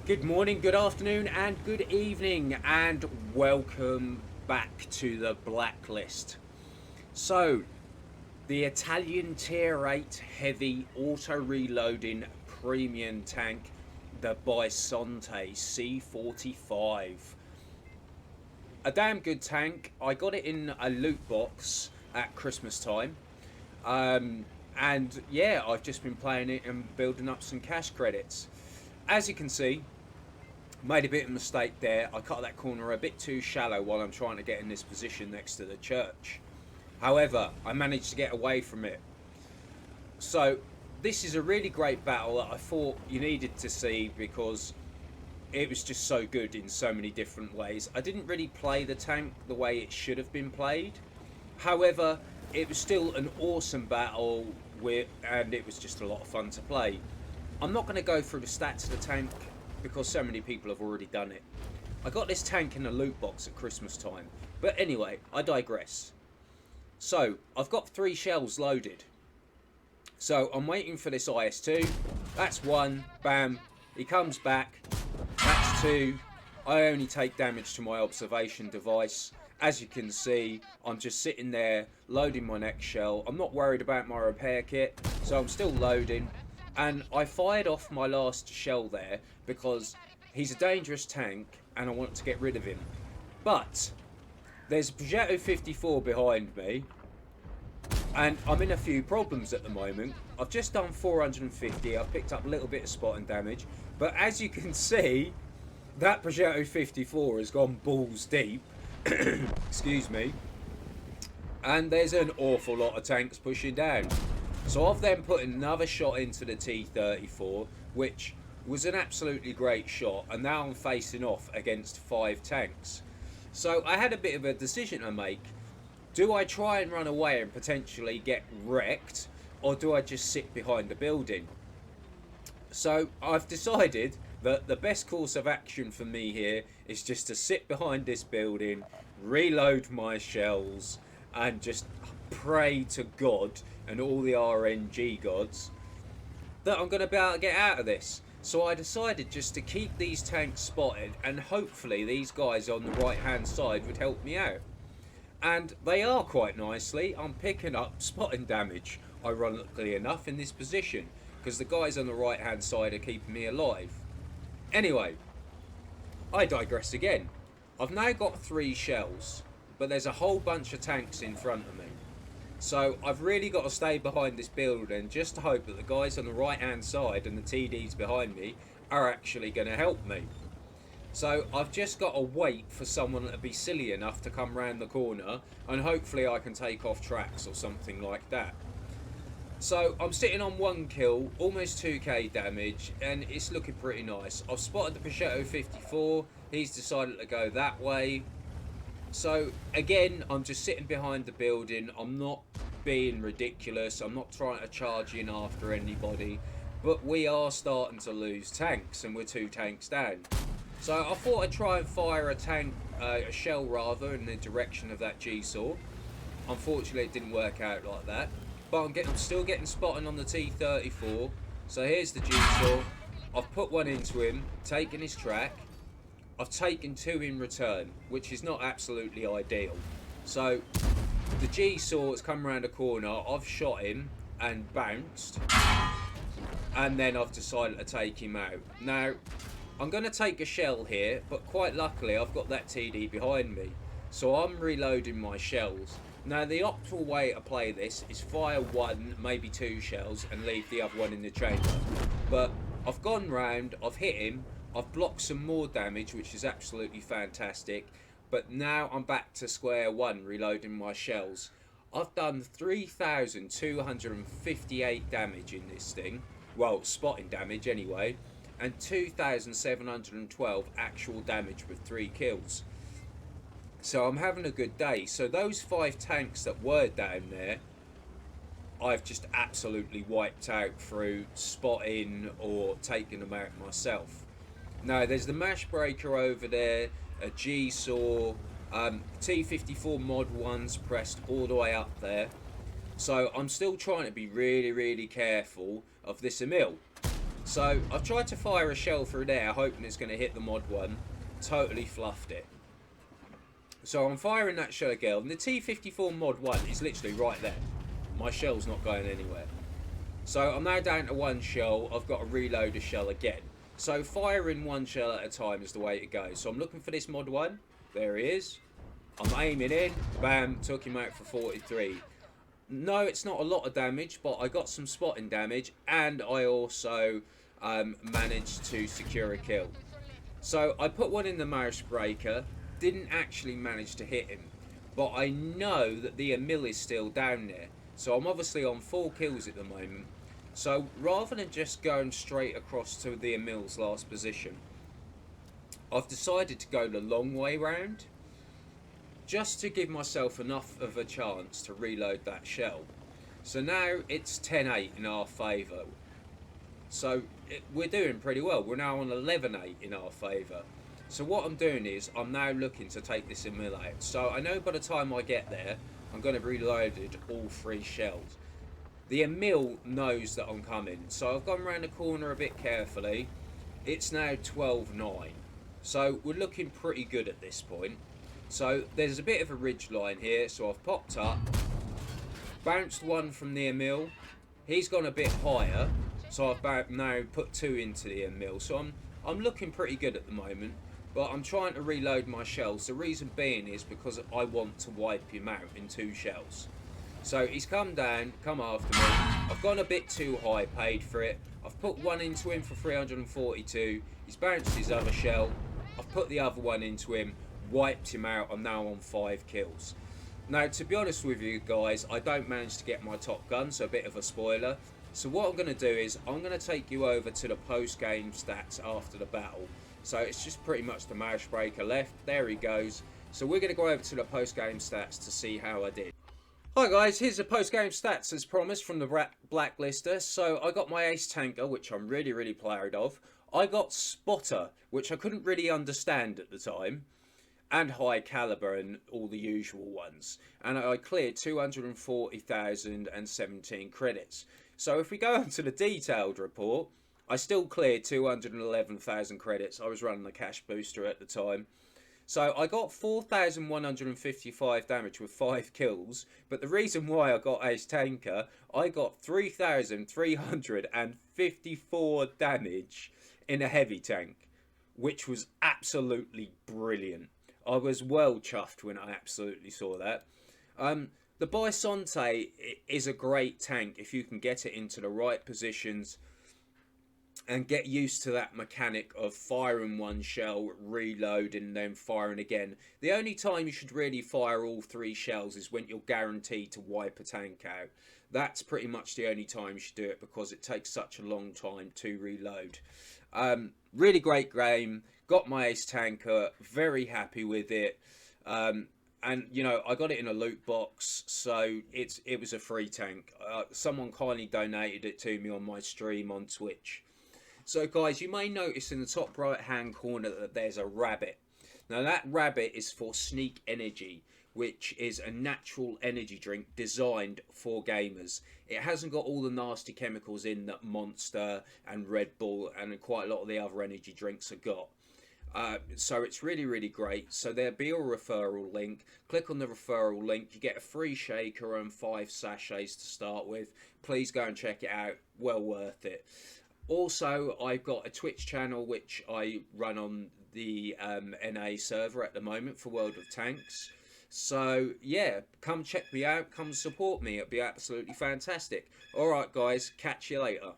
Good morning, good afternoon, and good evening, and welcome back to the Blacklist. So, the Italian Tier 8 heavy auto-reloading premium tank, the Biconte C45. A damn good tank. I got it in a loot box at Christmas time. And yeah, I've just been playing it and building up some cash credits. As you can see, made a bit of a mistake there. I cut that corner a bit too shallow while I'm trying to get in this position next to the church. However, I managed to get away from it. So this is a really great battle that I thought you needed to see because it was just so good in so many different ways. I didn't really play the tank the way it should have been played. However, it was still an awesome battle and it was just a lot of fun to play. I'm not going to go through the stats of the tank because so many people have already done it. I got this tank in a loot box at Christmas time. But anyway, I digress. So, I've got 3 shells loaded. So, I'm waiting for this IS-2. That's 1. Bam. He comes back. That's 2. I only take damage to my observation device. As you can see, I'm just sitting there loading my next shell. I'm not worried about my repair kit, so I'm still loading. And I fired off my last shell there because he's a dangerous tank and I want to get rid of him. But there's a Progetto 54 behind me and I'm in a few problems at the moment. I've just done 450. I've picked up a little bit of spotting damage. But as you can see, that Progetto 54 has gone balls deep. Excuse me. And there's an awful lot of tanks pushing down. So I've then put another shot into the T-34, which was an absolutely great shot, and now I'm facing off against 5 tanks. So I had a bit of a decision to make. Do I try and run away and potentially get wrecked, or do I just sit behind the building? So I've decided that the best course of action for me here is just to sit behind this building, reload my shells, and just pray to God and all the RNG gods that I'm going to be able to get out of this. So I decided just to keep these tanks spotted, and hopefully these guys on the right hand side would help me out. And they are quite nicely. I'm picking up spotting damage, ironically enough, in this position, because the guys on the right hand side are keeping me alive. Anyway, I digress again. I've now got 3 shells, but there's a whole bunch of tanks in front of me. So I've really got to stay behind this building just to hope that the guys on the right hand side and the TDs behind me are actually going to help me. So I've just got to wait for someone to be silly enough to come round the corner, and hopefully I can take off tracks or something like that. So I'm sitting on 1 kill, almost 2k damage, and it's looking pretty nice. I've spotted the Progetto 54, he's decided to go that way. So again, I'm just sitting behind the building. I'm not being ridiculous. I'm not trying to charge in after anybody. But we are starting to lose tanks, and we're 2 tanks down. So I thought I'd try and fire a shell rather, in the direction of that G-saw. Unfortunately, it didn't work out like that. But I'm still getting spotting on the T-34. So here's the G-saw. I've put 1 into him, taken his track. I've taken 2 in return, which is not absolutely ideal. So the G-saw has come around a corner, I've shot him and bounced, and then I've decided to take him out. Now, I'm going to take a shell here, but quite luckily I've got that TD behind me, so I'm reloading my shells. Now, the optimal way to play this is fire 1, maybe 2 shells, and leave the other one in the chamber. But I've gone round, I've hit him, I've blocked some more damage, which is absolutely fantastic. But now I'm back to square 1, reloading my shells. I've done 3,258 damage in this thing. Well, spotting damage anyway. And 2,712 actual damage with 3 kills. So I'm having a good day. So those 5 tanks that were down there, I've just absolutely wiped out through spotting or taking them out myself. Now, there's the mash breaker over there, a G-saw, T-54 mod 1's pressed all the way up there. So I'm still trying to be really, really careful of this Emil. So I've tried to fire a shell through there, hoping it's going to hit the mod one. Totally fluffed it. So I'm firing that shell again. And the T54 mod 1 is literally right there. My shell's not going anywhere. So I'm now down to one shell. I've got to reload a shell again. So firing one shell at a time is the way to go. So I'm looking for this mod 1. There he is. I'm aiming in. Bam. Took him out for 43. No, it's not a lot of damage, but I got some spotting damage. And I also managed to secure a kill. So I put one in the mouse breaker. Didn't actually manage to hit him. But I know that the mill is still down there. So I'm obviously on 4 kills at the moment. So rather than just going straight across to the mill's last position, I've decided to go the long way round, just to give myself enough of a chance to reload that shell. So now it's 10-8 in our favour. So we're doing pretty well. We're now on 11-8 in our favour. So what I'm doing is I'm now looking to take this mill out. So I know by the time I get there, I'm going to have reloaded all 3 shells. The mill knows that I'm coming, so I've gone around the corner a bit carefully. It's now 12-9, so we're looking pretty good at this point. So there's a bit of a ridge line here, so I've popped up, bounced one from the mill. He's gone a bit higher, so I've now put 2 into the mill. So I'm looking pretty good at the moment, but I'm trying to reload my shells. The reason being is because I want to wipe him out in 2 shells. So he's come down, come after me. I've gone a bit too high, paid for it. I've put one into him for 342. He's bounced his other shell. I've put the other one into him, wiped him out. I'm now on 5 kills. Now, to be honest with you guys, I don't manage to get my top gun, so a bit of a spoiler. So what I'm going to do is I'm going to take you over to the post-game stats after the battle. So it's just pretty much the mouse breaker left. There he goes. So we're going to go over to the post-game stats to see how I did. Hi guys, here's the post-game stats as promised from the Blacklister. So I got my ace tanker, which I'm really proud of. I got spotter, which I couldn't really understand at the time, and high caliber and all the usual ones. And I cleared 240,017 credits. So if we go on to the detailed report, I still cleared 211,000 credits. I was running the cash booster at the time. So I got 4,155 damage with 5 kills, but the reason why I got ace tanker, I got 3,354 damage in a heavy tank, which was absolutely brilliant. I was well chuffed when I absolutely saw that. The Biconte is a great tank if you can get it into the right positions and get used to that mechanic of firing one shell, reloading, then firing again. The only time you should really fire all 3 shells is when you're guaranteed to wipe a tank out. That's pretty much the only time you should do it, because it takes such a long time to reload. Really great game. Got my ace tanker. Very happy with it. And you know, I got it in a loot box, so it was a free tank. Someone kindly donated it to me on my stream on Twitch. So guys, you may notice in the top right hand corner that there's a rabbit. Now that rabbit is for Sneak Energy, which is a natural energy drink designed for gamers. It hasn't got all the nasty chemicals in that Monster and Red Bull and quite a lot of the other energy drinks have got. So it's really great. So there'll be a referral link. Click on the referral link. You get a free shaker and 5 sachets to start with. Please go and check it out. Well worth it. Also, I've got a Twitch channel which I run on the NA server at the moment for World of Tanks. So yeah, come check me out, come support me. It'd be absolutely fantastic. Alright guys, catch you later.